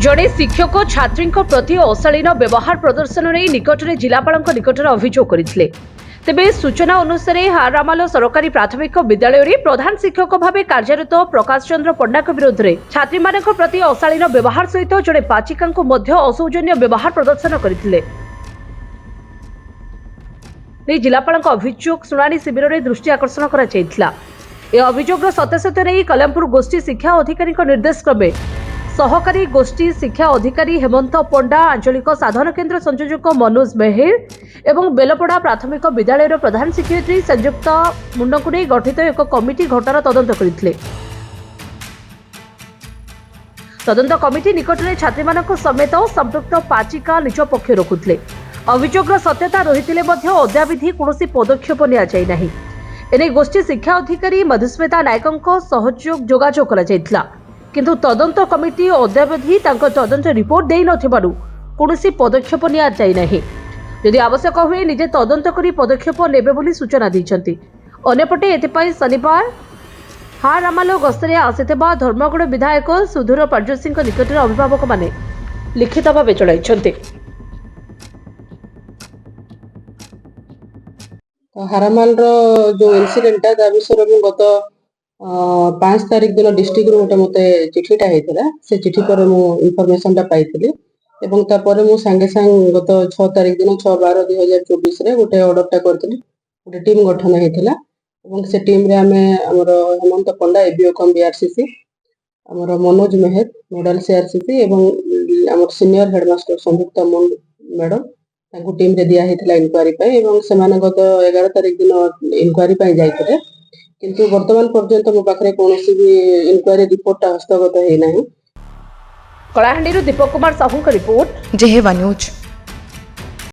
जड़े शिक्षक छात्री प्रति अशालीन व्यवहार प्रदर्शन नहीं निकट में जिलापाल निकट अभियोग करते। तेबे सूचना अनुसार हारामाल सरकारी प्राथमिक विद्यालय में प्रधान शिक्षक भाव कार्यरत प्रकाश चंद्र पंडा विरोध में छात्री प्रति अशालीन व्यवहार सहित जड़े पाचिका असौजन्य व्यवहार प्रदर्शन करते। जिलापाल अभियोग शुणाणी शिविर में दृष्टि आकर्षण कर अभियोग सत्यासत्य नहीं कल्याणपुर गोष्ठी शिक्षा अधिकारी निर्देश क्रमे सहकारी गोष्ठी शिक्षा अधिकारी हेमंत पंडा, आंचलिक साधन केन्द्र संयोजक मनोज मेहेर एवं बेलपड़ा प्राथमिक विद्यालय प्रधान शिक्षयित्री संयुक्त मुंडक नहीं गठित एक कमिटी घटनार तदंत करथिले। तदंत कमिटी निकट में छात्री समेत संपृक्त पाचिका निज पक्ष रखुले। अभियोगर सत्यता रही अद्यावधि कौन पदक्षेप नि एने गोष्ठी शिक्षा अधिकारी मधुस्मिता नायकों सहयोग जोगाजोग करा किंतु तदंत कमिटी अद्यावधि तदंत रिपोर्ट दे नथिबारु कौनसी पदक्षेप निदि आवश्यक हुए निजे तदंत करी पदक्षेप नेबे बोली सूचना दैछन्ति। अन्यपटे एथिपाई शनिवार हारामाल गस्तरे आसिथिबा धर्मगुड़ विधायक सुधीर पांड्य सिंह निकट में अभिभावक माने लिखित भाव चढ़ाइछन्ति। हारामाल जो इनसीडेंट विषय में गत 5 तारीख दिन डिस्ट्रिक्ट गोटे मत चिठीटा होता से चिठी पर इनफॉरमेशन पाई मु सांगे सांग गत 6 तारीख दिन 6/12/2024 गोटे ऑर्डरटा करी गोटे टीम गठन होता से टीम रे आमे हमर हेमंत पंडा एबीओ कम बीआरसीसी हमर मनोज मेहर नोडल सीआरसीसी एवं हमर सीनियर हेडमास्टर संयुक्त मैडम तांको टीम रे दिया हेतला इंक्वायरी पाई एवं सेमाने गत 11 तारीख दिन इंक्वायरी पाई जाइतले किंतु वर्तमान पर्यंत मो पाखरे कोनोसी भी इंक्वायरी रिपोर्ट हस्तगत हे नाही। कलाहांडी दीपक कुमार साहू का रिपोर्ट जेहेवा न्यूज।